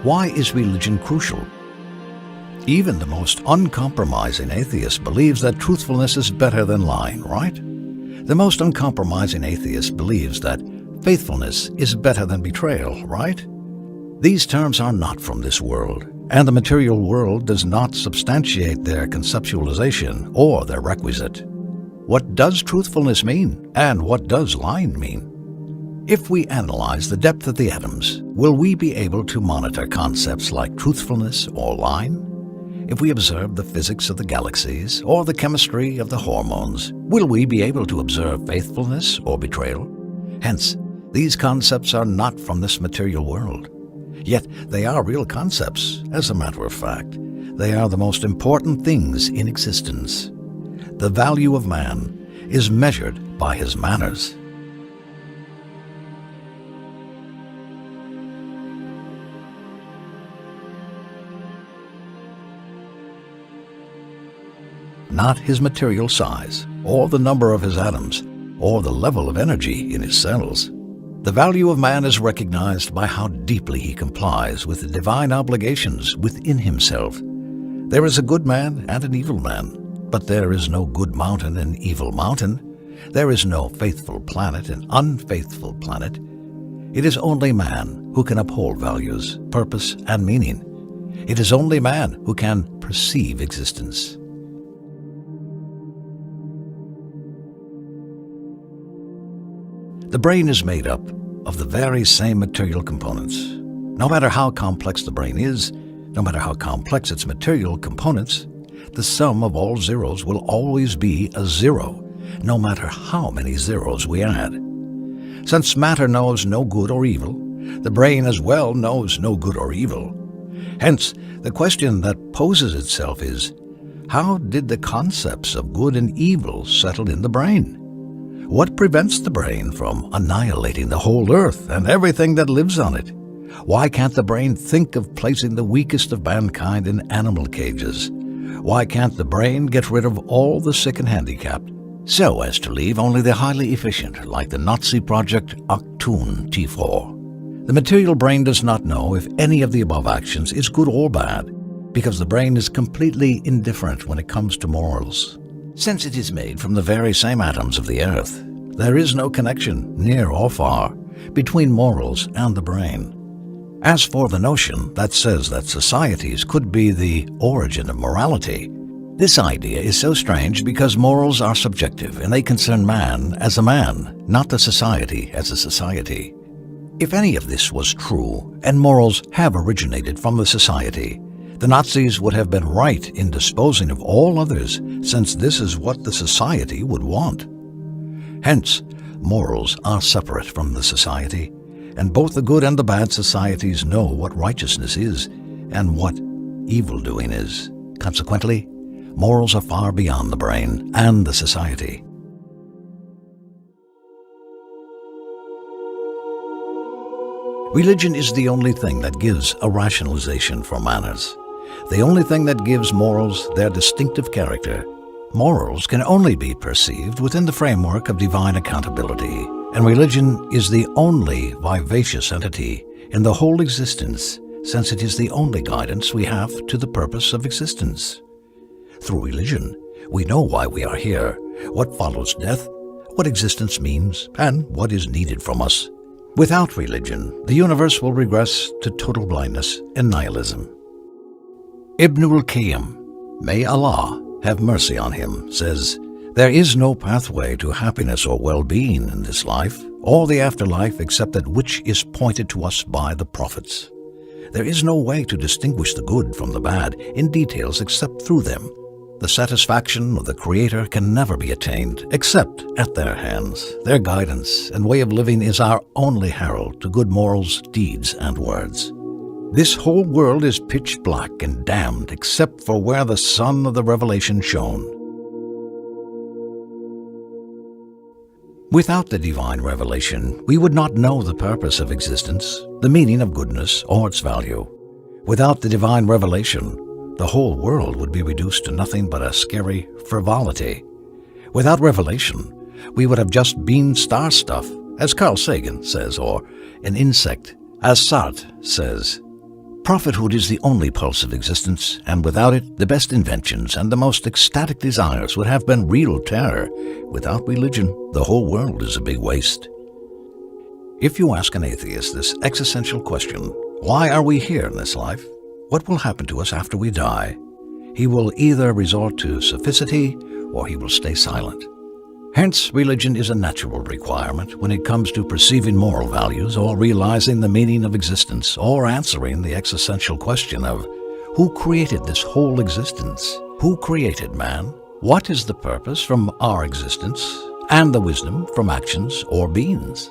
Why is religion crucial? Even the most uncompromising atheist believes that truthfulness is better than lying, right? The most uncompromising atheist believes that faithfulness is better than betrayal, right? These terms are not from this world, and the material world does not substantiate their conceptualization or their requisite. What does truthfulness mean, and what does lying mean? If we analyze the depth of the atoms, will we be able to monitor concepts like truthfulness or lying? If we observe the physics of the galaxies or the chemistry of the hormones, will we be able to observe faithfulness or betrayal? Hence, these concepts are not from this material world. Yet they are real concepts, as a matter of fact. They are the most important things in existence. The value of man is measured by his manners. Not his material size, or the number of his atoms, or the level of energy in his cells. The value of man is recognized by how deeply he complies with the divine obligations within himself. There is a good man and an evil man, but there is no good mountain and evil mountain. There is no faithful planet and unfaithful planet. It is only man who can uphold values, purpose, and meaning. It is only man who can perceive existence. The brain is made up of the very same material components. No matter how complex the brain is, no matter how complex its material components, the sum of all zeros will always be a zero, no matter how many zeros we add. Since matter knows no good or evil, the brain as well knows no good or evil. Hence, the question that poses itself is, how did the concepts of good and evil settle in the brain? What prevents the brain from annihilating the whole earth and everything that lives on it? Why can't the brain think of placing the weakest of mankind in animal cages? Why can't the brain get rid of all the sick and handicapped, so as to leave only the highly efficient, like the Nazi project Achtung T4? The material brain does not know if any of the above actions is good or bad, because the brain is completely indifferent when it comes to morals. Since it is made from the very same atoms of the earth, there is no connection, near or far, between morals and the brain. As for the notion that says that societies could be the origin of morality, this idea is so strange because morals are subjective and they concern man as a man, not the society as a society. If any of this was true, and morals have originated from the society, the Nazis would have been right in disposing of all others, since this is what the society would want. Hence, morals are separate from the society, and both the good and the bad societies know what righteousness is and what evildoing is. Consequently, morals are far beyond the brain and the society. Religion is the only thing that gives a rationalization for manners, the only thing that gives morals their distinctive character. Morals can only be perceived within the framework of divine accountability, and religion is the only vivacious entity in the whole existence, since it is the only guidance we have to the purpose of existence. Through religion, we know why we are here, what follows death, what existence means, and what is needed from us. Without religion, the universe will regress to total blindness and nihilism. Ibnul Qayyim, may Allah have mercy on him, says, "There is no pathway to happiness or well-being in this life or the afterlife except that which is pointed to us by the prophets. There is no way to distinguish the good from the bad in details except through them. The satisfaction of the Creator can never be attained except at their hands. Their guidance and way of living is our only herald to good morals, deeds, and words. This whole world is pitch black and damned except for where the sun of the revelation shone." Without the divine revelation, we would not know the purpose of existence, the meaning of goodness, or its value. Without the divine revelation, the whole world would be reduced to nothing but a scary frivolity. Without revelation, we would have just been star stuff, as Carl Sagan says, or an insect, as Sartre says. Prophethood is the only pulse of existence, and without it, the best inventions and the most ecstatic desires would have been real terror. Without religion, the whole world is a big waste. If you ask an atheist this existential question, why are we here in this life? What will happen to us after we die? He will either resort to sophicity or he will stay silent. Hence, religion is a natural requirement when it comes to perceiving moral values or realizing the meaning of existence or answering the existential question of who created this whole existence? Who created man? What is the purpose from our existence and the wisdom from actions or beings?